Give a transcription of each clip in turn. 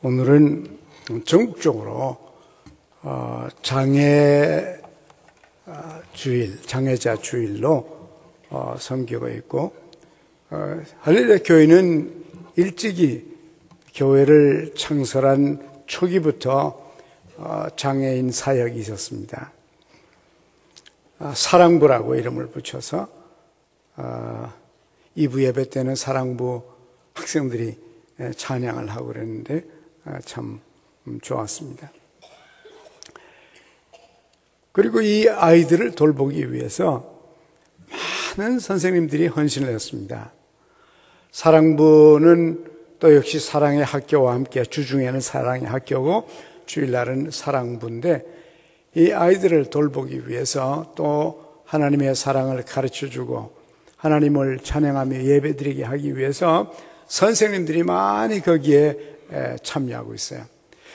오늘은 전국적으로 장애 주일, 장애자 주일로 섬기고 있고, 할렐루야 교회는 일찍이 교회를 창설한 초기부터 장애인 사역이 있었습니다. 사랑부라고 이름을 붙여서 2부 예배 때는 사랑부 학생들이 찬양을 하고 그랬는데 참 좋았습니다. 그리고 이 아이들을 돌보기 위해서 많은 선생님들이 헌신을 했습니다. 사랑부는 또 역시 사랑의 학교와 함께 주중에는 사랑의 학교고 주일날은 사랑부인데, 이 아이들을 돌보기 위해서 또 하나님의 사랑을 가르쳐주고 하나님을 찬양하며 예배드리게 하기 위해서 선생님들이 많이 거기에 참여하고 있어요.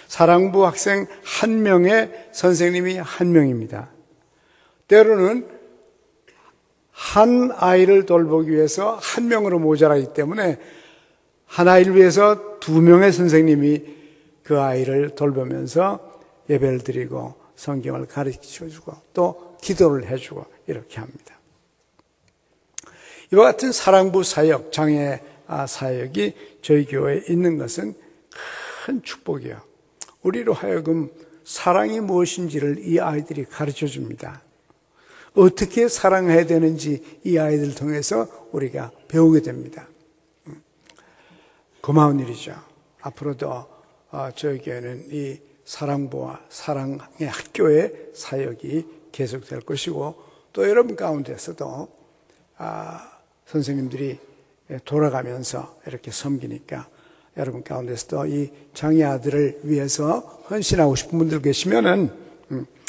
사랑부 학생 한 명의 선생님이 한 명입니다. 때로는 한 아이를 돌보기 위해서 한 명으로 모자라기 때문에 한 아이를 위해서 2명의 선생님이 그 아이를 돌보면서 예배를 드리고 성경을 가르쳐주고 또 기도를 해주고 이렇게 합니다. 이와 같은 사랑부 사역, 장애 사역이 저희 교회에 있는 것은 큰 축복이에요. 우리로 하여금 사랑이 무엇인지를 이 아이들이 가르쳐 줍니다. 어떻게 사랑해야 되는지 이 아이들을 통해서 우리가 배우게 됩니다. 고마운 일이죠. 앞으로도 저희 교회는 이 사랑부와 사랑의 학교의 사역이 계속될 것이고, 또 여러분 가운데서도 선생님들이 돌아가면서 이렇게 섬기니까 여러분 가운데서도 이 장애 아들을 위해서 헌신하고 싶은 분들 계시면은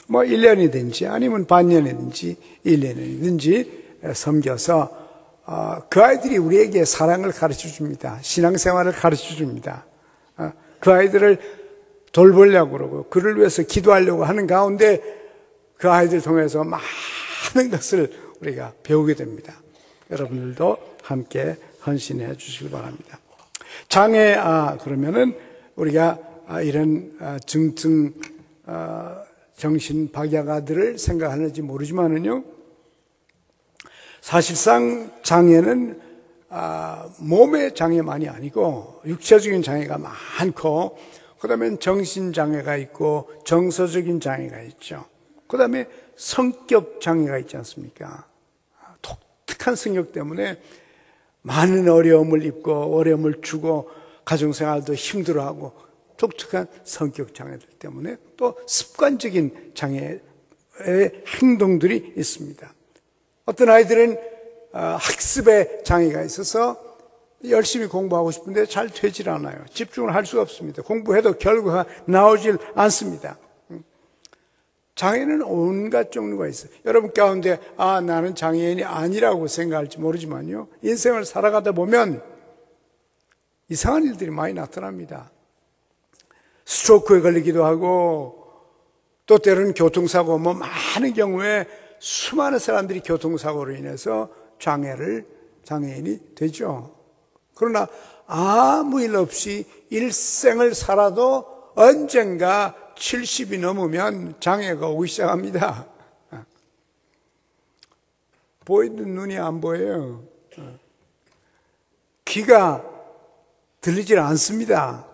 1년이든지 아니면 반년이든지 1년이든지 섬겨서 그 아이들이 우리에게 사랑을 가르쳐 줍니다. 신앙생활을 가르쳐 줍니다. 그 아이들을 돌보려고 그러고 그를 위해서 기도하려고 하는 가운데 그 아이들 통해서 많은 것을 우리가 배우게 됩니다. 여러분들도 함께 헌신해 주시기 바랍니다. 장애, 그러면은 우리가 이런 증증 정신 박약아들을 생각하는지 모르지만은요, 사실상 장애는 몸의 장애만이 아니고 육체적인 장애가 많고, 그 다음에 정신장애가 있고 정서적인 장애가 있죠. 그 다음에 성격 장애가 있지 않습니까? 독특한 성격 때문에 많은 어려움을 입고 어려움을 주고 가정생활도 힘들어하고, 독특한 성격 장애들 때문에 또 습관적인 장애의 행동들이 있습니다. 어떤 아이들은 학습에 장애가 있어서 열심히 공부하고 싶은데 잘 되질 않아요. 집중을 할 수가 없습니다. 공부해도 결과가 나오질 않습니다. 장애는 온갖 종류가 있어요. 여러분 가운데 나는 장애인이 아니라고 생각할지 모르지만요, 인생을 살아가다 보면 이상한 일들이 많이 나타납니다. 스트로크에 걸리기도 하고, 또 때로는 교통사고, 많은 경우에 수많은 사람들이 교통사고로 인해서 장애인이 되죠. 그러나 아무 일 없이 일생을 살아도 언젠가 70이 넘으면 장애가 오기 시작합니다. 보이는 눈이 안 보여요. 귀가 들리질 않습니다.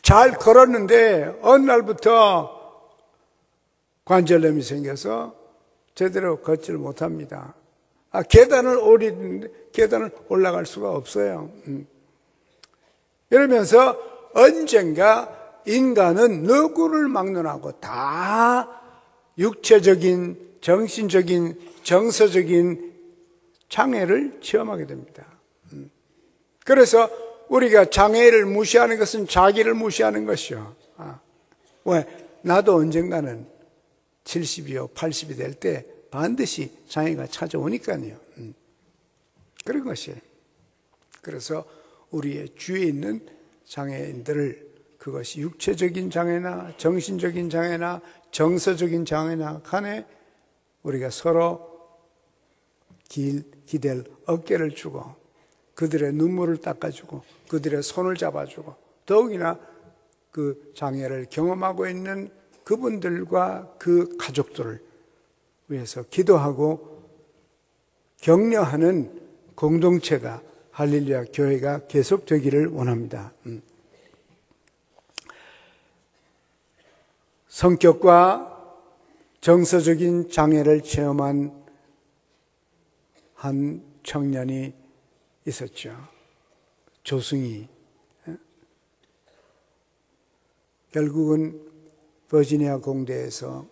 잘 걸었는데 어느 날부터 관절염이 생겨서 제대로 걷지를 못합니다. 계단을 오르는데 계단을 올라갈 수가 없어요. 이러면서 언젠가 인간은 누구를 막론하고 다 육체적인, 정신적인, 정서적인 장애를 체험하게 됩니다. 그래서 우리가 장애를 무시하는 것은 자기를 무시하는 것이요. 왜? 나도 언젠가는 70이요, 80이 될 때 반드시 장애가 찾아오니까요. 그런 것이에요. 그래서 우리의 주위에 있는 장애인들을, 그것이 육체적인 장애나 정신적인 장애나 정서적인 장애나 간에 우리가 서로 기댈 어깨를 주고 그들의 눈물을 닦아주고 그들의 손을 잡아주고 더욱이나 그 장애를 경험하고 있는 그분들과 그 가족들을 위해서 기도하고 격려하는 공동체가 할렐루야 교회가 계속되기를 원합니다. 성격과 정서적인 장애를 체험한 한 청년이 있었죠. 조승희. 결국은 버지니아 공대에서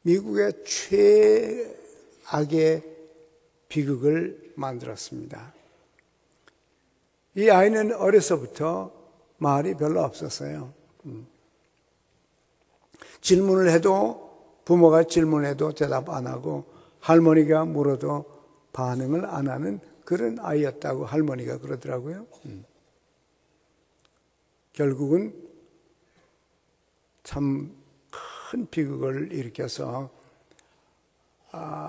미국의 최악의 비극을 만들었습니다. 이 아이는 어려서부터 말이 별로 없었어요. 질문을 해도 부모가 질문해도 대답 안 하고 할머니가 물어도 반응을 안 하는 그런 아이였다고 할머니가 그러더라고요. 결국은 참 큰 비극을 일으켜서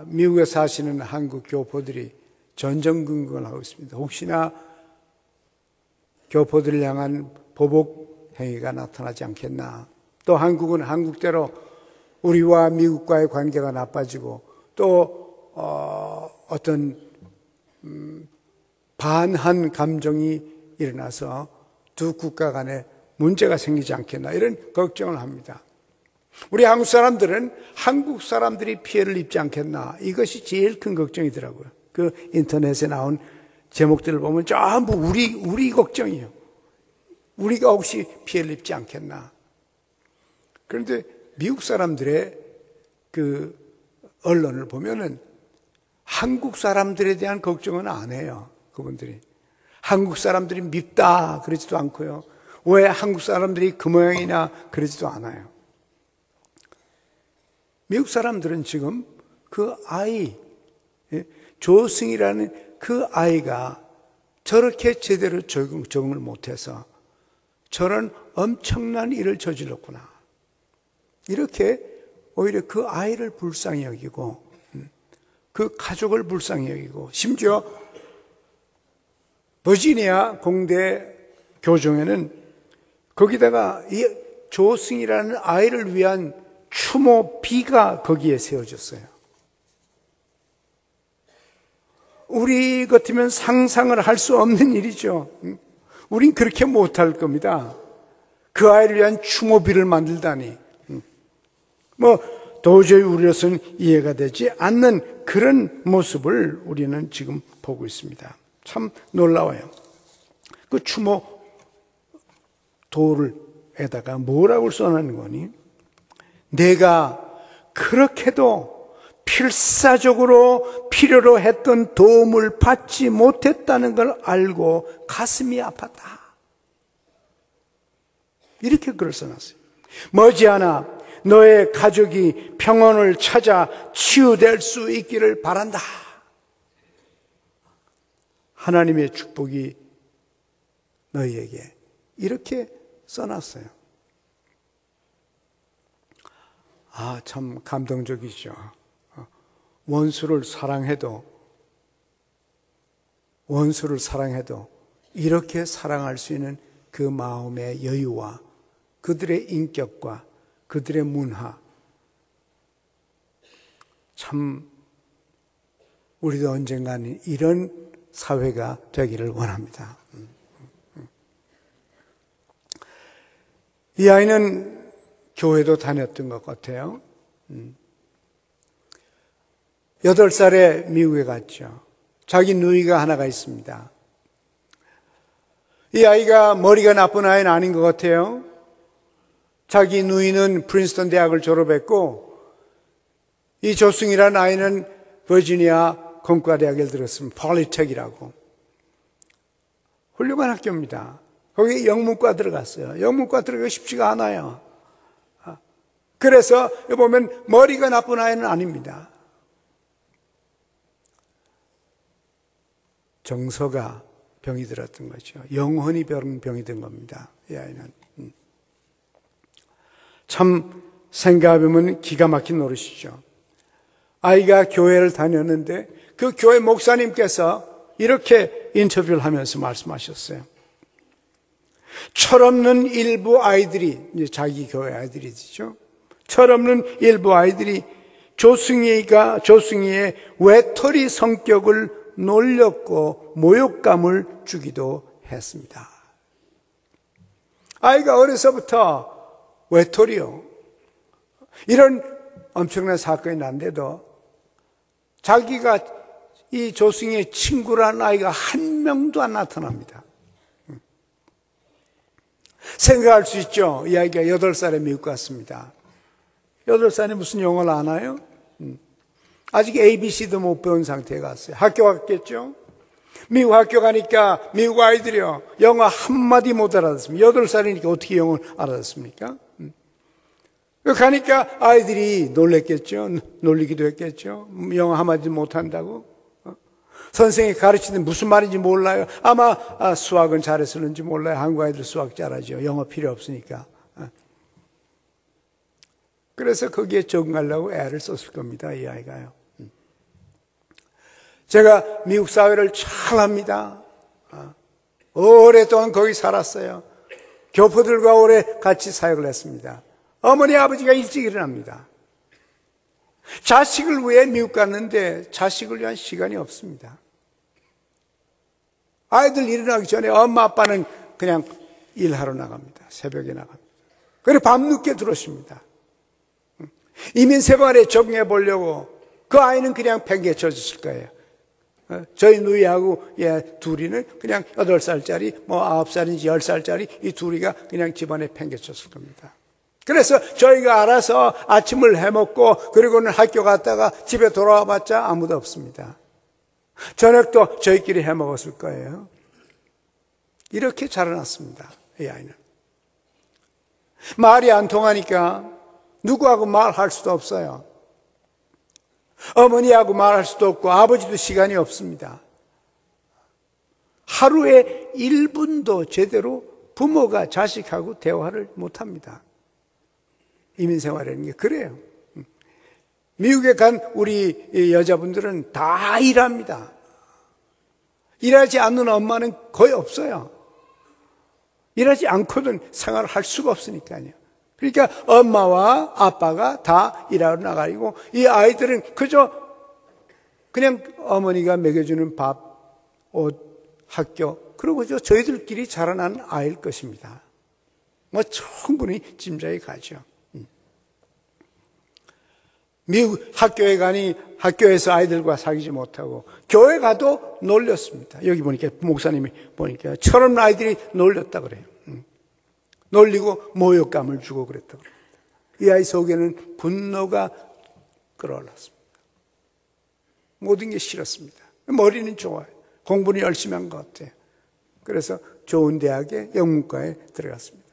미국에 사시는 한국 교포들이 전전긍긍을 하고 있습니다. 혹시나 교포들을 향한 보복 행위가 나타나지 않겠나. 또 한국은 한국대로 우리와 미국과의 관계가 나빠지고 또 어떤 반한 감정이 일어나서 두 국가 간에 문제가 생기지 않겠나 이런 걱정을 합니다. 우리 한국 사람들은 한국 사람들이 피해를 입지 않겠나 이것이 제일 큰 걱정이더라고요. 그 인터넷에 나온 제목들을 보면 전부 우리 걱정이에요. 우리가 혹시 피해를 입지 않겠나. 그런데 미국 사람들의 그 언론을 보면은 한국 사람들에 대한 걱정은 안 해요. 그분들이 한국 사람들이 밉다 그러지도 않고요. 왜 한국 사람들이 그 모양이냐 그러지도 않아요. 미국 사람들은 지금 그 아이 조승이라는 그 아이가 저렇게 제대로 적응을 못해서 저런 엄청난 일을 저질렀구나. 이렇게 오히려 그 아이를 불쌍히 여기고 그 가족을 불쌍히 여기고 심지어 버지니아 공대 교정에는 거기다가 이 조승이라는 아이를 위한 추모비가 거기에 세워졌어요. 우리 같으면 상상을 할 수 없는 일이죠. 우린 그렇게 못할 겁니다. 그 아이를 위한 추모비를 만들다니. 도저히 우리로서는 이해가 되지 않는 그런 모습을 우리는 지금 보고 있습니다. 참 놀라워요. 그 추모 돌에다가 뭐라고 써놓은 거니? 내가 그렇게도 필사적으로 필요로 했던 도움을 받지 못했다는 걸 알고 가슴이 아팠다. 이렇게 글을 써놨어요. 머지않아 너의 가족이 평온을 찾아 치유될 수 있기를 바란다. 하나님의 축복이 너희에게 이렇게 써놨어요. 참 감동적이죠. 원수를 사랑해도 이렇게 사랑할 수 있는 그 마음의 여유와 그들의 인격과 그들의 문화, 참 우리도 언젠가는 이런 사회가 되기를 원합니다. 이 아이는 교회도 다녔던 것 같아요. 8살에 미국에 갔죠. 자기 누이가 하나가 있습니다. 이 아이가 머리가 나쁜 아이는 아닌 것 같아요. 자기 누이는 프린스턴 대학을 졸업했고 이 조승이라는 아이는 버지니아 공과대학을 들었습니다. 폴리텍이라고. 훌륭한 학교입니다. 거기 영문과 들어갔어요. 영문과 들어가기 쉽지가 않아요. 그래서 보면 머리가 나쁜 아이는 아닙니다. 정서가 병이 들었던 거죠. 영혼이 병이 든 겁니다. 이 아이는. 참 생각해보면 기가 막힌 노릇이죠. 아이가 교회를 다녔는데 그 교회 목사님께서 이렇게 인터뷰를 하면서 말씀하셨어요. 철없는 일부 아이들이, 이제 자기 교회 아이들이죠. 철없는 일부 아이들이 조승희의 외톨이 성격을 놀렸고 모욕감을 주기도 했습니다. 아이가 어려서부터 외톨이요. 이런 엄청난 사건이 난데도 자기가 이 조승희의 친구라는 아이가 한 명도 안 나타납니다. 생각할 수 있죠. 이 아이가 8살에 미국 갔습니다. 8살에 무슨 영어를 아나요? 아직 ABC도 못 배운 상태에 갔어요. 학교 갔겠죠? 미국 학교 가니까 미국 아이들이요, 영어 한마디 못 알아듣습니다. 8살이니까 어떻게 영어를 알아듣습니까? 가니까 아이들이 놀랬겠죠. 놀리기도 했겠죠. 영어 한마디 못한다고. 선생님이 가르치는데 무슨 말인지 몰라요. 아마 수학은 잘했었는지 몰라요. 한국 아이들 수학 잘하죠. 영어 필요 없으니까. 그래서 거기에 적응하려고 애를 썼을 겁니다. 이 아이가요. 제가 미국 사회를 잘 압니다. 오랫동안 거기 살았어요. 교포들과 오래 같이 사역을 했습니다. 어머니 아버지가 일찍 일어납니다. 자식을 위해 미국 갔는데 자식을 위한 시간이 없습니다. 아이들 일어나기 전에 엄마 아빠는 그냥 일하러 나갑니다. 새벽에 나갑니다. 그리고 밤늦게 들어오십니다. 이민 생활에 적응해 보려고 그 아이는 그냥 팽개쳐졌을 거예요. 저희 누이하고 둘이는 그냥 8살짜리, 9살인지 10살짜리 이 둘이가 그냥 집안에 팽개쳤을 겁니다. 그래서 저희가 알아서 아침을 해먹고 그리고는 학교 갔다가 집에 돌아와 봤자 아무도 없습니다. 저녁도 저희끼리 해먹었을 거예요. 이렇게 자라났습니다. 이 아이는. 말이 안 통하니까 누구하고 말할 수도 없어요. 어머니하고 말할 수도 없고 아버지도 시간이 없습니다. 하루에 1분도 제대로 부모가 자식하고 대화를 못합니다. 이민생활이라는 게 그래요. 미국에 간 우리 여자분들은 다 일합니다. 일하지 않는 엄마는 거의 없어요. 일하지 않고는 생활을 할 수가 없으니까요. 그러니까 엄마와 아빠가 다 일하러 나가고 이 아이들은 그저 그냥 어머니가 먹여주는 밥, 옷, 학교, 그리고 저희들끼리 자라난 아이일 것입니다. 충분히 짐작이 가죠. 미국 학교에 가니 학교에서 아이들과 사귀지 못하고 교회 가도 놀렸습니다. 여기 보니까 목사님이 보니까 철없는 아이들이 놀렸다 그래요. 놀리고 모욕감을 주고 그랬다고 합니다. 이 아이 속에는 분노가 끌어올랐습니다. 모든 게 싫었습니다. 머리는 좋아요. 공부는 열심히 한 것 같아요. 그래서 좋은 대학에 영문과에 들어갔습니다.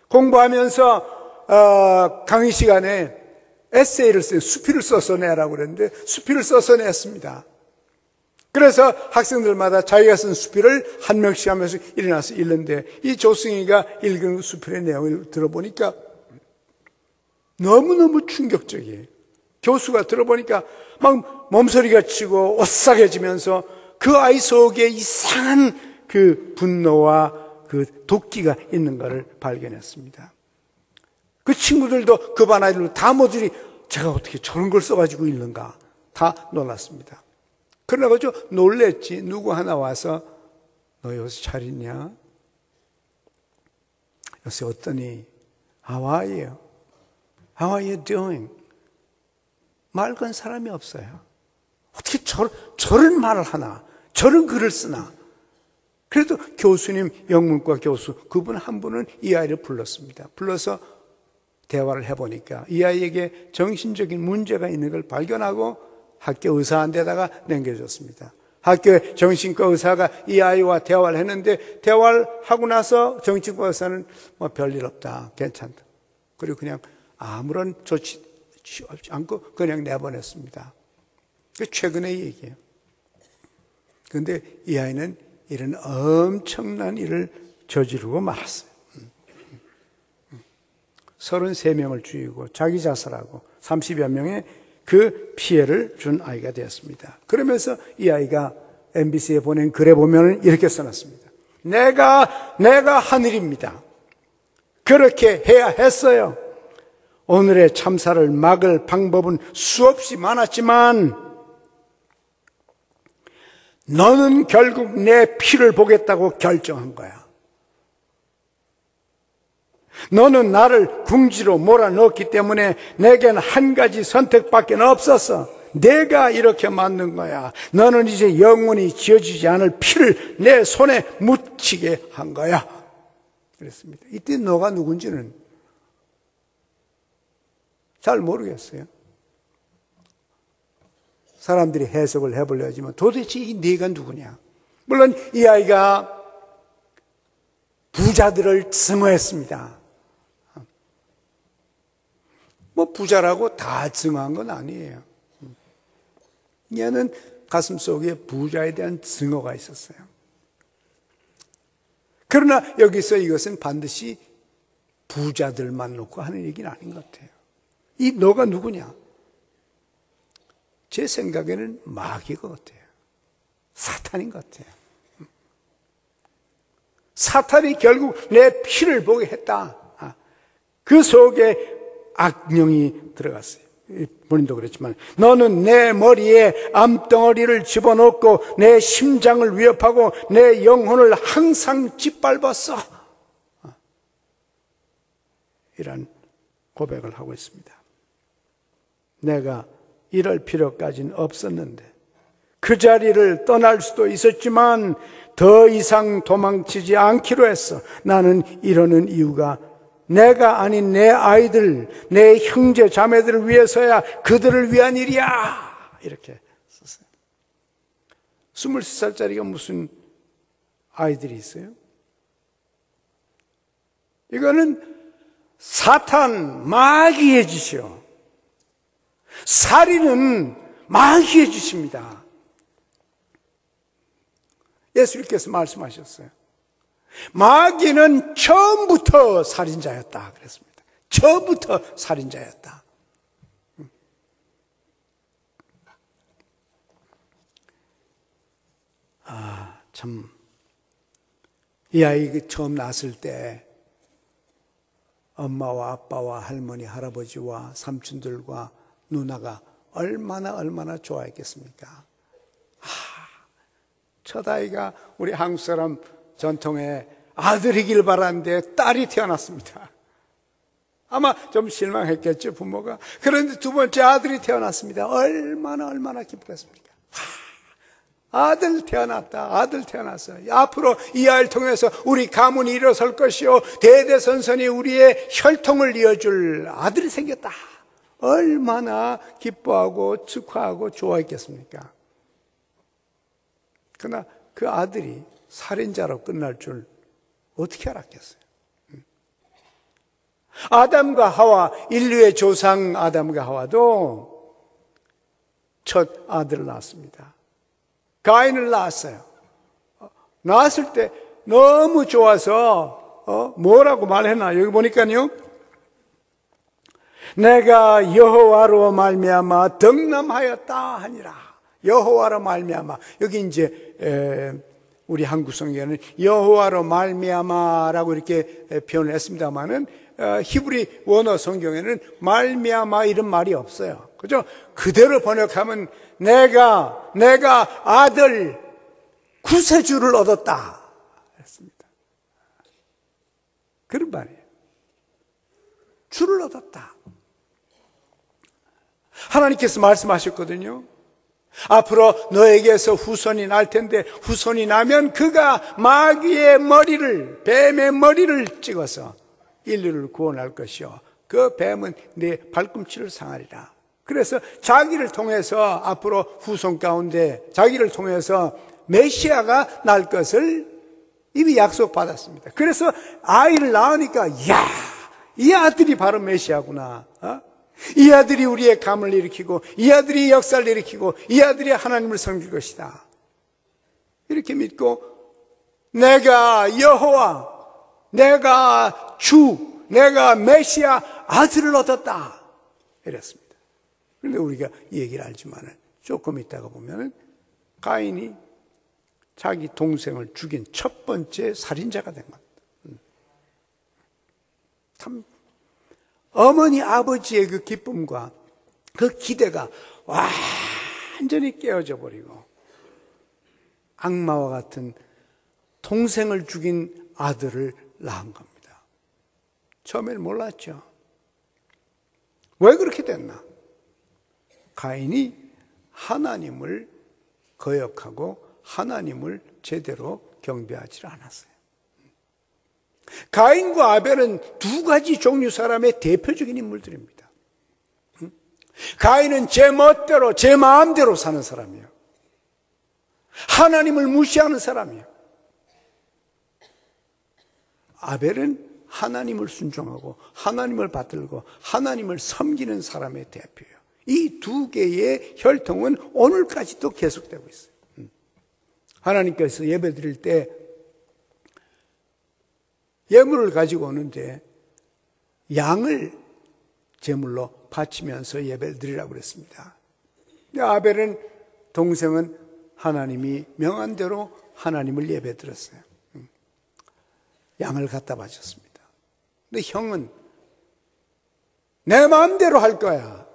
공부하면서 강의 시간에 에세이를 써요. 수필을 써서 내라고 그랬는데 수필을 써서 냈습니다. 그래서 학생들마다 자기가 쓴 수필을 한 명씩 하면서 일어나서 읽는데 이 조승희가 읽은 수필의 내용을 들어보니까 너무너무 충격적이에요. 교수가 들어보니까 막 몸서리가 치고 오싹해지면서 그 아이 속에 이상한 그 분노와 그 도끼가 있는 것을 발견했습니다. 그 친구들도 그 반 아이들도 다 모조리 제가 어떻게 저런 걸 써가지고 읽는가 다 놀랐습니다. 그러나 그저 놀랬지. 누구 하나 와서 너 요새 잘 있냐? 요새 어떠니? How are you? How are you doing? 말 건 사람이 없어요. 어떻게 저런 말을 하나? 저런 글을 쓰나? 그래도 교수님, 영문과 교수 그분 한 분은 이 아이를 불렀습니다. 불러서 대화를 해보니까 이 아이에게 정신적인 문제가 있는 걸 발견하고 학교 의사한테다가 남겨줬습니다. 학교의 정신과 의사가 이 아이와 대화를 했는데 대화를 하고 나서 정신과 의사는 별일 없다, 괜찮다. 그리고 그냥 아무런 조치 취하지 않고 그냥 내보냈습니다. 그 최근의 얘기예요. 그런데 이 아이는 이런 엄청난 일을 저지르고 말았어요. 33명을 죽이고 자기 자살하고 30여 명의 그 피해를 준 아이가 되었습니다. 그러면서 이 아이가 MBC에 보낸 글에 보면 이렇게 써놨습니다. 내가 하늘입니다. 그렇게 해야 했어요. 오늘의 참사를 막을 방법은 수없이 많았지만 너는 결국 내 피를 보겠다고 결정한 거야. 너는 나를 궁지로 몰아넣었기 때문에 내겐 한 가지 선택밖에 없었어. 내가 이렇게 만든 거야. 너는 이제 영원히 지어지지 않을 피를 내 손에 묻히게 한 거야. 그랬습니다. 이때 너가 누군지는 잘 모르겠어요. 사람들이 해석을 해보려 하지만 도대체 이 네가 누구냐? 물론 이 아이가 부자들을 증오했습니다. 뭐 부자라고 다 증오한 건 아니에요. 얘는 가슴속에 부자에 대한 증오가 있었어요. 그러나 여기서 이것은 반드시 부자들만 놓고 하는 얘기는 아닌 것 같아요. 이 너가 누구냐? 제 생각에는 마귀인 것 같아요. 사탄인 것 같아요. 사탄이 결국 내 피를 보게 했다. 그 속에 악령이 들어갔어요. 본인도 그랬지만 너는 내 머리에 암덩어리를 집어넣고 내 심장을 위협하고 내 영혼을 항상 짓밟았어. 이런 고백을 하고 있습니다. 내가 이럴 필요까지는 없었는데 그 자리를 떠날 수도 있었지만 더 이상 도망치지 않기로 했어. 나는 이러는 이유가 내가 아닌 내 아이들, 내 형제 자매들을 위해서야. 그들을 위한 일이야. 이렇게 썼어요. 23살짜리가 무슨 아이들이 있어요? 이거는 사탄, 마귀의 짓이요. 살인은 마귀의 짓입니다. 예수님께서 말씀하셨어요. 마귀는 처음부터 살인자였다 그랬습니다. 처음부터 살인자였다. 참, 이 아이가 처음 낳았을 때 엄마와 아빠와 할머니, 할아버지와 삼촌들과 누나가 얼마나 좋아했겠습니까? 첫 아이가 우리 한국 사람 전통에 아들이길 바랐는데 딸이 태어났습니다. 아마 좀 실망했겠죠, 부모가. 그런데 두 번째 아들이 태어났습니다. 얼마나 기쁘겠습니까? 아들 태어났다. 아들 태어났어. 앞으로 이 아이를 통해서 우리 가문이 일어설 것이요 대대선선이 우리의 혈통을 이어줄 아들이 생겼다. 얼마나 기뻐하고 축하하고 좋아했겠습니까? 그러나 그 아들이 살인자로 끝날 줄 어떻게 알았겠어요? 아담과 하와, 인류의 조상 아담과 하와도 첫 아들을 낳았습니다. 가인을 낳았어요. 낳았을 때 너무 좋아서 뭐라고 말했나? 여기 보니까요. 내가 여호와로 말미암아 덕남하였다 하니라. 여호와로 말미암아. 여기 이제 우리 한국 성경에는 여호와로 말미암아라고 이렇게 표현을 했습니다만은 히브리 원어 성경에는 말미암아 이런 말이 없어요. 그죠? 그대로 번역하면 내가 아들 구세주를 얻었다 했습니다. 그런 말이에요. 주를 얻었다. 하나님께서 말씀하셨거든요. 앞으로 너에게서 후손이 날 텐데 후손이 나면 그가 마귀의 머리를, 뱀의 머리를 찍어서 인류를 구원할 것이요 그 뱀은 네 발꿈치를 상하리라. 그래서 자기를 통해서 앞으로 후손 가운데 자기를 통해서 메시아가 날 것을 이미 약속받았습니다. 그래서 아이를 낳으니까 야, 이 아들이 바로 메시아구나. 이 아들이 우리의 감을 일으키고 이 아들이 역사를 일으키고 이 아들이 하나님을 섬길 것이다. 이렇게 믿고 내가 여호와, 내가 주, 내가 메시아 아들을 얻었다 이랬습니다. 그런데 우리가 이 얘기를 알지만 조금 있다가 보면 가인이 자기 동생을 죽인 첫 번째 살인자가 된 겁니다. 참 어머니 아버지의 그 기쁨과 그 기대가 완전히 깨어져 버리고 악마와 같은 동생을 죽인 아들을 낳은 겁니다. 처음에는 몰랐죠. 왜 그렇게 됐나? 가인이 하나님을 거역하고 하나님을 제대로 경배하지 않았어요. 가인과 아벨은 두 가지 종류 사람의 대표적인 인물들입니다. 가인은 제 멋대로 제 마음대로 사는 사람이에요. 하나님을 무시하는 사람이에요. 아벨은 하나님을 순종하고 하나님을 받들고 하나님을 섬기는 사람의 대표예요. 이 두 개의 혈통은 오늘까지도 계속되고 있어요. 하나님께서 예배 드릴 때 예물을 가지고 오는데 양을 제물로 바치면서 예배를 드리라고 그랬습니다. 아벨은 동생은 하나님이 명한 대로 하나님을 예배 드렸어요. 양을 갖다 바쳤습니다. 근데 형은 내 마음대로 할 거야.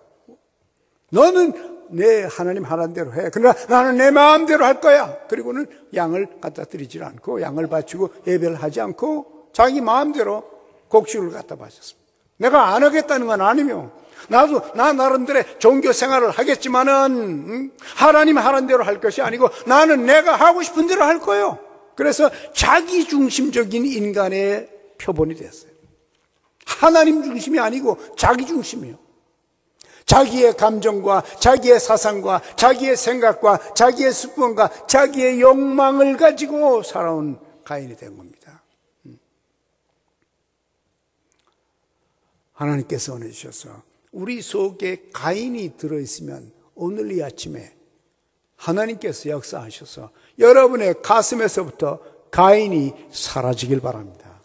너는 내 하나님 하라는 대로 해. 그러나 나는 내 마음대로 할 거야. 그리고는 양을 갖다 드리지 않고 양을 바치고 예배를 하지 않고 자기 마음대로 곡식을 갖다 바쳤습니다. 내가 안 하겠다는 건 아니며 나도 나 나름대로 종교 생활을 하겠지만은 하나님 하라는 대로 할 것이 아니고 나는 내가 하고 싶은 대로 할 거예요. 그래서 자기 중심적인 인간의 표본이 됐어요. 하나님 중심이 아니고 자기 중심이요. 자기의 감정과 자기의 사상과 자기의 생각과 자기의 습관과 자기의 욕망을 가지고 살아온 가인이 된 겁니다. 하나님께서 은혜 주셔서 우리 속에 가인이 들어있으면 오늘 이 아침에 하나님께서 역사하셔서 여러분의 가슴에서부터 가인이 사라지길 바랍니다.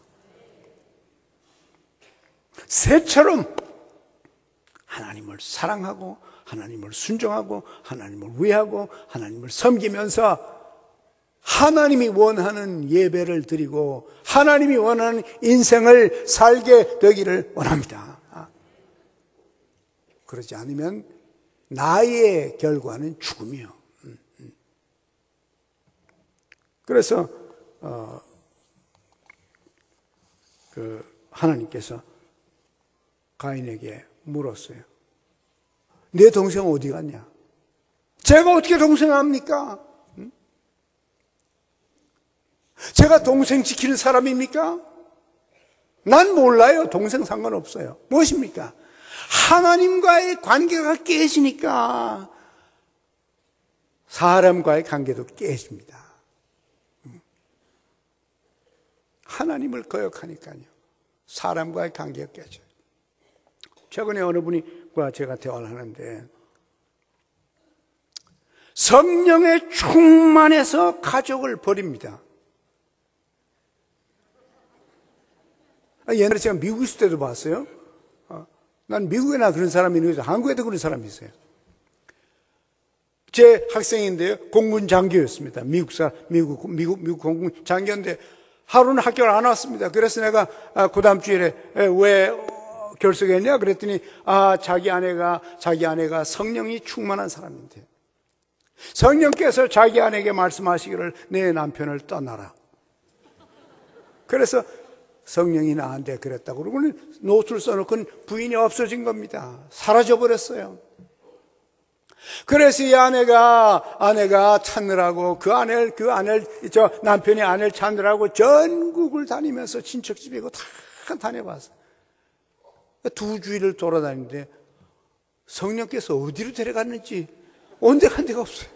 새처럼 하나님을 사랑하고 하나님을 순종하고 하나님을 위하고 하나님을 섬기면서 하나님이 원하는 예배를 드리고 하나님이 원하는 인생을 살게 되기를 원합니다. 그러지 않으면 나의 결과는 죽음이요. 그래서 하나님께서 가인에게 물었어요. 내 동생 어디 갔냐? 제가 어떻게 동생 압니까? 제가 동생 지키는 사람입니까? 난 몰라요. 동생 상관없어요. 무엇입니까? 하나님과의 관계가 깨지니까 사람과의 관계도 깨집니다. 하나님을 거역하니까요. 사람과의 관계가 깨져요. 최근에 어느 분과 제가 대화를 하는데 성령에 충만해서 가족을 버립니다. 옛날에 제가 미국 있을 때도 봤어요. 난 미국에나 그런 사람이 있는데 한국에도 그런 사람이 있어요. 제 학생인데요. 공군 장교였습니다. 미국 공군 장교인데 하루는 학교를 안 왔습니다. 그래서 내가 그 다음 주일에 왜 결석했냐? 그랬더니 자기 아내가 성령이 충만한 사람인데 성령께서 자기 아내에게 말씀하시기를 내 남편을 떠나라. 그래서 성령이 나한테 그랬다고 그러고는 노트를 써놓고는 부인이 없어진 겁니다. 사라져버렸어요. 그래서 이 아내가 찾느라고 남편이 아내를 찾느라고 전국을 다니면서 친척 집이고 다 다녀봤어요. 2주일을 돌아다니는데 성령께서 어디로 데려갔는지 온데 간 데가 없어요.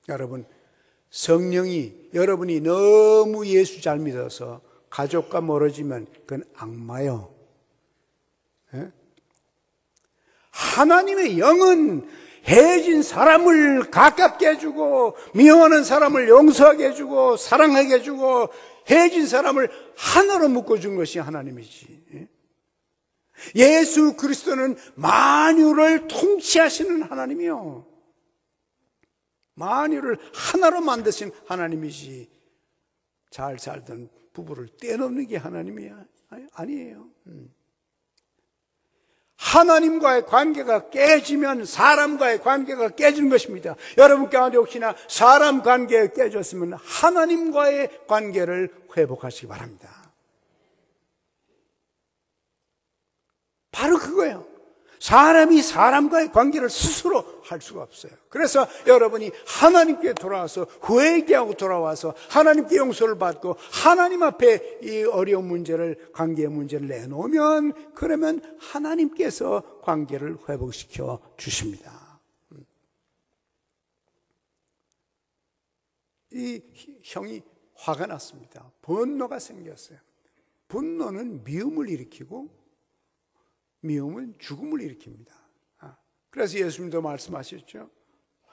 여러분, 성령이 여러분이 너무 예수 잘 믿어서 가족과 멀어지면 그건 악마요. 하나님의 영은 해진 사람을 가깝게 해주고 미워하는 사람을 용서하게 해주고 사랑하게 해주고 해진 사람을 하나로 묶어준 것이 하나님이지. 예수 그리스도는 만유를 통치하시는 하나님이요. 만유를 하나로 만드신 하나님이지 잘 살던 부부를 떼놓는 게 하나님이야? 아니에요. 하나님과의 관계가 깨지면 사람과의 관계가 깨지는 것입니다. 여러분 가운데 혹시나 사람 관계가 깨졌으면 하나님과의 관계를 회복하시기 바랍니다. 바로 그거예요. 사람이 사람과의 관계를 스스로 할 수가 없어요. 그래서 여러분이 하나님께 돌아와서 회개하고 돌아와서 하나님께 용서를 받고 하나님 앞에 이 어려운 문제를, 관계의 문제를 내놓으면 그러면 하나님께서 관계를 회복시켜 주십니다. 이 형이 화가 났습니다. 분노가 생겼어요. 분노는 미움을 일으키고 미움은 죽음을 일으킵니다. 그래서 예수님도 말씀하셨죠.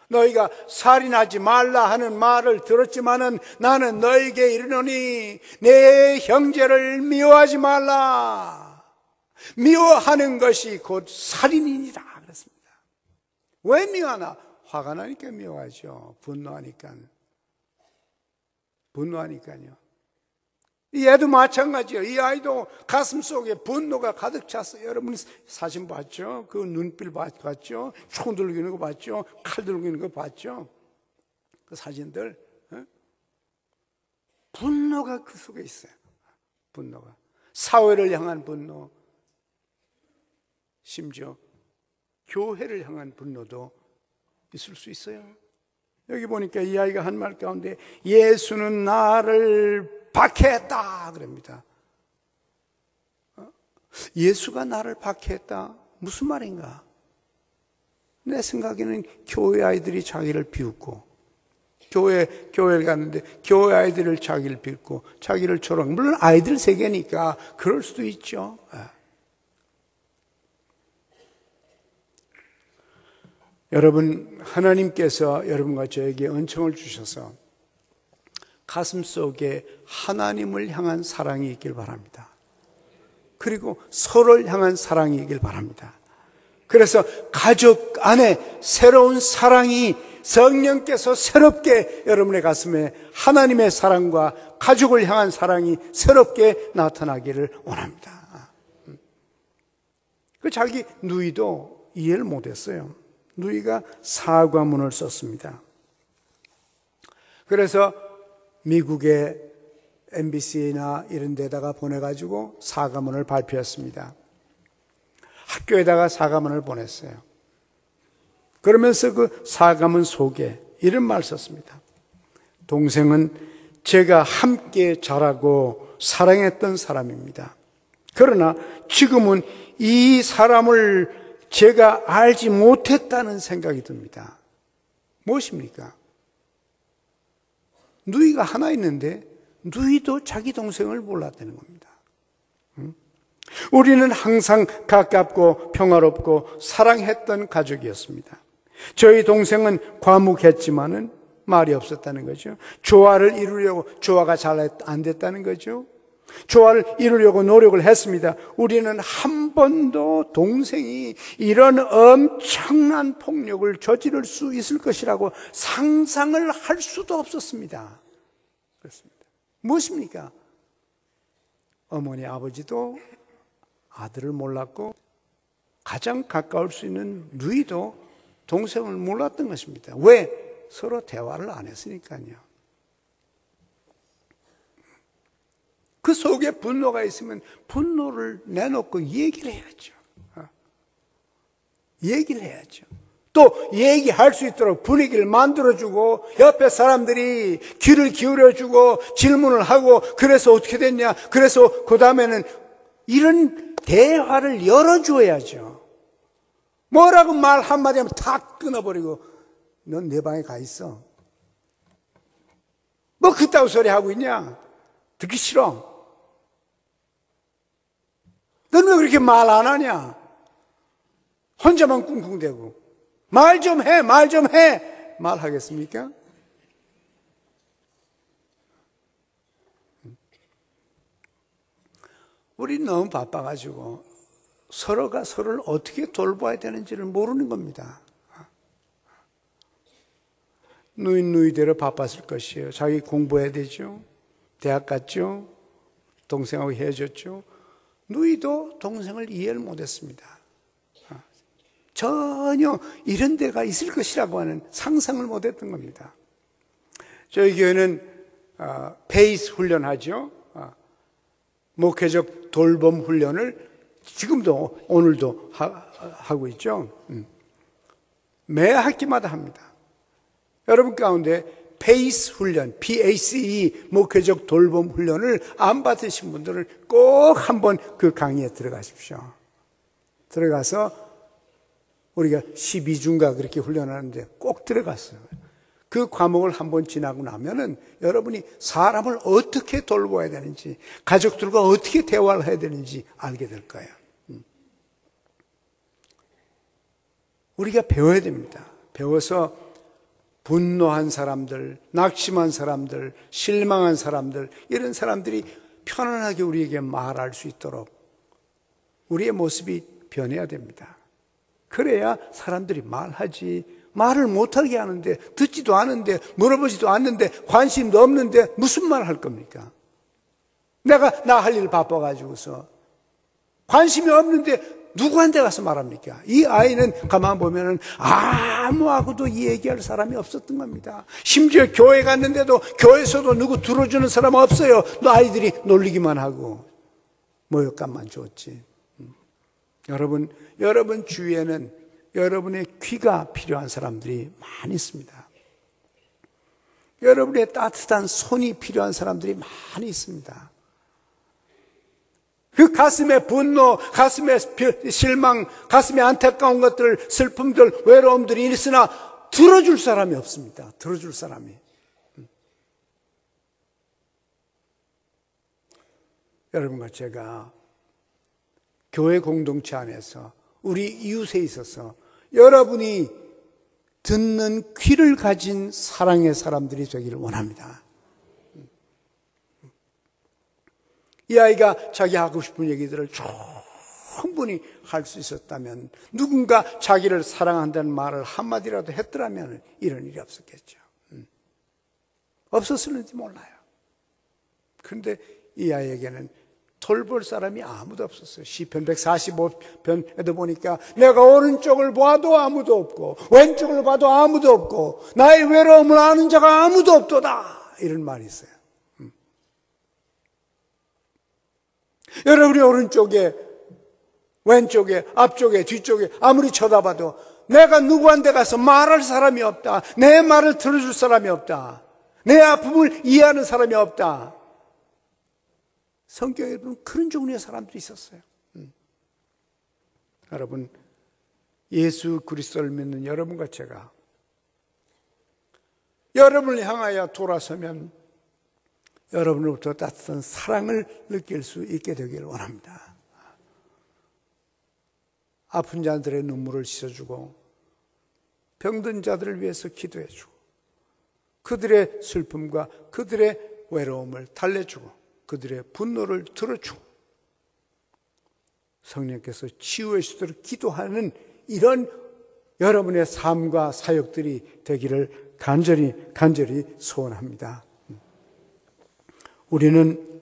너희가 살인하지 말라 하는 말을 들었지만은 나는 너희에게 이르노니 내 형제를 미워하지 말라. 미워하는 것이 곧 살인이니라 그랬습니다. 왜 미워하나? 화가 나니까 미워하죠. 분노하니까요. 얘도 마찬가지예요. 이 아이도 가슴 속에 분노가 가득 찼어요. 여러분 사진 봤죠? 그 눈빛 봤죠? 총 들고 있는 거 봤죠? 칼 들고 있는 거 봤죠? 그 사진들. 분노가 그 속에 있어요. 분노가. 사회를 향한 분노, 심지어 교회를 향한 분노도 있을 수 있어요. 여기 보니까 이 아이가 한 말 가운데 예수는 나를 박해했다 그럽니다. 예수가 나를 박해했다? 무슨 말인가? 내 생각에는 교회 아이들이 자기를 비웃고 교회를 갔는데 교회 아이들을 자기를 비웃고 자기를 조롱. 물론 아이들 세계니까 그럴 수도 있죠. 여러분, 하나님께서 여러분과 저에게 은총을 주셔서 가슴 속에 하나님을 향한 사랑이 있길 바랍니다. 그리고 서로를 향한 사랑이 있길 바랍니다. 그래서 가족 안에 새로운 사랑이 성령께서 새롭게 여러분의 가슴에 하나님의 사랑과 가족을 향한 사랑이 새롭게 나타나기를 원합니다. 그 자기 누이도 이해를 못했어요. 누이가 사과문을 썼습니다. 그래서 미국의 MBC나 이런 데다가 보내가지고 사과문을 발표했습니다. 학교에다가 사과문을 보냈어요. 그러면서 그 사과문 속에 이런 말 썼습니다. 동생은 제가 함께 자라고 사랑했던 사람입니다. 그러나 지금은 이 사람을 제가 알지 못했다는 생각이 듭니다. 무엇입니까? 누이가 하나 있는데 누이도 자기 동생을 몰랐다는 겁니다. 우리는 항상 가깝고 평화롭고 사랑했던 가족이었습니다. 저희 동생은 과묵했지만은 말이 없었다는 거죠. 조화를 이루려고 조화가 잘 안 됐다는 거죠. 조화를 이루려고 노력을 했습니다. 우리는 한 번도 동생이 이런 엄청난 폭력을 저지를 수 있을 것이라고 상상을 할 수도 없었습니다. 그렇습니다. 무엇입니까? 어머니 아버지도 아들을 몰랐고 가장 가까울 수 있는 누이도 동생을 몰랐던 것입니다. 왜? 서로 대화를 안 했으니까요. 그 속에 분노가 있으면 분노를 내놓고 얘기를 해야죠. 얘기를 해야죠. 또 얘기할 수 있도록 분위기를 만들어주고 옆에 사람들이 귀를 기울여주고 질문을 하고 그래서 어떻게 됐냐? 그래서 그 다음에는 이런 대화를 열어줘야죠. 뭐라고 말 한마디 하면 다 끊어버리고 넌 내 방에 가 있어. 뭐 그따구 소리 하고 있냐? 듣기 싫어. 넌 왜 그렇게 말 안 하냐? 혼자만 꿍꿍대고. 말 좀 해, 말 좀 해. 말하겠습니까? 우리 너무 바빠가지고 서로가 서로를 어떻게 돌봐야 되는지를 모르는 겁니다. 누이대로 바빴을 것이에요. 자기 공부해야 되죠. 대학 갔죠. 동생하고 헤어졌죠. 누이도 동생을 이해를 못했습니다. 전혀 이런 데가 있을 것이라고 하는 상상을 못했던 겁니다. 저희 교회는 페이스 훈련하죠. 목회적 돌봄 훈련을 지금도 오늘도 하고 있죠. 매 학기마다 합니다. 여러분 가운데 페이스 훈련, PACE 목회적 돌봄 훈련을 안 받으신 분들은 꼭 한번 그 강의에 들어가십시오. 들어가서 우리가 12주인가 그렇게 훈련하는데 꼭 들어갔어요. 그 과목을 한번 지나고 나면은 여러분이 사람을 어떻게 돌봐야 되는지, 가족들과 어떻게 대화를 해야 되는지 알게 될 거예요. 우리가 배워야 됩니다. 배워서 분노한 사람들, 낙심한 사람들, 실망한 사람들, 이런 사람들이 편안하게 우리에게 말할 수 있도록 우리의 모습이 변해야 됩니다. 그래야 사람들이 말하지. 말을 못하게 하는데, 듣지도 않은데, 물어보지도 않는데, 관심도 없는데 무슨 말을 할 겁니까? 내가 나 할 일 바빠가지고서 관심이 없는데 누구한테 가서 말합니까? 이 아이는 가만 보면은 아무하고도 얘기할 사람이 없었던 겁니다. 심지어 교회 갔는데도 교회에서도 누구 들어주는 사람 없어요. 아이들이 놀리기만 하고 모욕감만 줬지. 여러분 주위에는 여러분의 귀가 필요한 사람들이 많이 있습니다. 여러분의 따뜻한 손이 필요한 사람들이 많이 있습니다. 그 가슴의 분노, 가슴의 실망, 가슴의 안타까운 것들, 슬픔들, 외로움들이 있으나 들어줄 사람이 없습니다. 들어줄 사람이. 여러분과 제가 교회 공동체 안에서 우리 이웃에 있어서 여러분이 듣는 귀를 가진 사랑의 사람들이 되기를 원합니다. 이 아이가 자기 하고 싶은 얘기들을 충분히 할 수 있었다면, 누군가 자기를 사랑한다는 말을 한마디라도 했더라면 이런 일이 없었겠죠. 없었을는지 몰라요. 그런데 이 아이에게는 돌볼 사람이 아무도 없었어요. 시편 145편에도 보니까 내가 오른쪽을 봐도 아무도 없고 왼쪽을 봐도 아무도 없고 나의 외로움을 아는 자가 아무도 없도다, 이런 말이 있어요. 여러분이 오른쪽에, 왼쪽에, 앞쪽에, 뒤쪽에 아무리 쳐다봐도 내가 누구한테 가서 말할 사람이 없다. 내 말을 들어줄 사람이 없다. 내 아픔을 이해하는 사람이 없다. 성경에 보면 그런 종류의 사람들이 있었어요. 여러분, 예수 그리스도를 믿는 여러분과 제가 여러분을 향하여 돌아서면 여러분으로부터 따뜻한 사랑을 느낄 수 있게 되기를 원합니다. 아픈 자들의 눈물을 씻어주고 병든 자들을 위해서 기도해주고 그들의 슬픔과 그들의 외로움을 달래주고 그들의 분노를 들어주고 성령께서 치유해 주도록 기도하는 이런 여러분의 삶과 사역들이 되기를 간절히 소원합니다. 우리는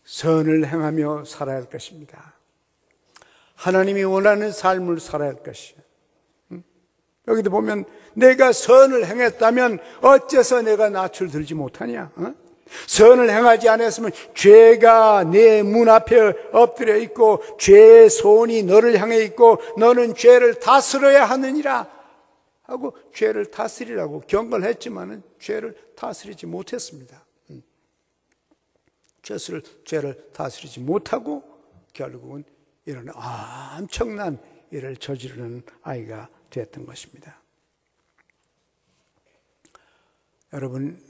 선을 행하며 살아야 할 것입니다. 하나님이 원하는 삶을 살아야 할 것이에요. 여기도 보면 내가 선을 행했다면 어째서 내가 낯을 들지 못하냐? 선을 행하지 않았으면 죄가 내 문 앞에 엎드려 있고 죄의 손이 너를 향해 있고 너는 죄를 다스려야 하느니라 하고 죄를 다스리라고 경고를 했지만은 죄를 다스리지 못했습니다. 죄를 다스리지 못하고 결국은 이런 엄청난 일을 저지르는 아이가 되었던 것입니다. 여러분,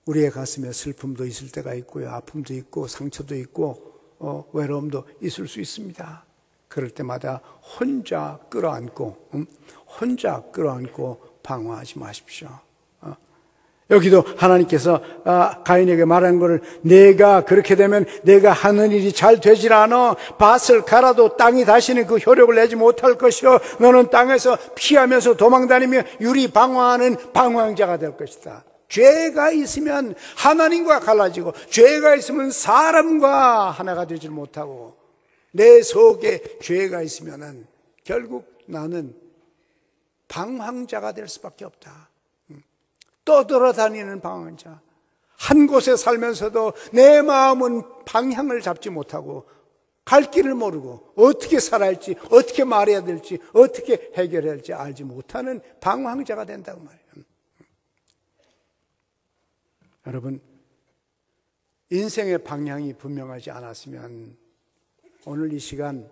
우리의 가슴에 슬픔도 있을 때가 있고요, 아픔도 있고 상처도 있고 외로움도 있을 수 있습니다. 그럴 때마다 혼자 끌어안고 방황하지 마십시오. 여기도 하나님께서 가인에게 말한 것을 내가 그렇게 되면 내가 하는 일이 잘 되질 않아. 밭을 갈아도 땅이 다시는 그 효력을 내지 못할 것이요 너는 땅에서 피하면서 도망다니며 유리방황하는 방황자가 될 것이다. 죄가 있으면 하나님과 갈라지고 죄가 있으면 사람과 하나가 되질 못하고 내 속에 죄가 있으면 결국 나는 방황자가 될 수밖에 없다. 떠돌아다니는 방황자. 한 곳에 살면서도 내 마음은 방향을 잡지 못하고 갈 길을 모르고 어떻게 살아야 할지, 어떻게 말해야 될지, 어떻게 해결해야 할지 알지 못하는 방황자가 된다고 말이에요. 여러분, 인생의 방향이 분명하지 않았으면 오늘 이 시간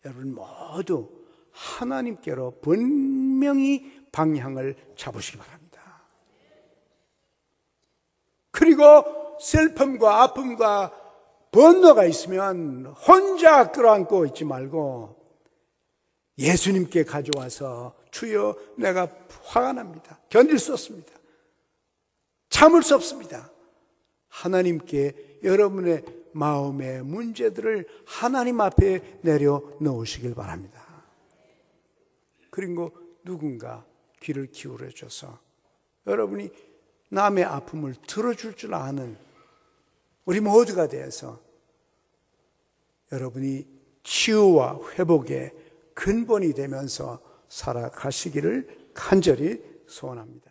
여러분 모두 하나님께로 분명히 방향을 잡으시기 바랍니다. 그리고 슬픔과 아픔과 번뇌가 있으면 혼자 끌어안고 있지 말고 예수님께 가져와서 주여 내가 화가 납니다. 견딜 수 없습니다. 참을 수 없습니다. 하나님께 여러분의 마음의 문제들을 하나님 앞에 내려놓으시길 바랍니다. 그리고 누군가 귀를 기울여 줘서 여러분이 남의 아픔을 들어줄 줄 아는 우리 모두가 되어서 여러분이 치유와 회복의 근본이 되면서 살아가시기를 간절히 소원합니다.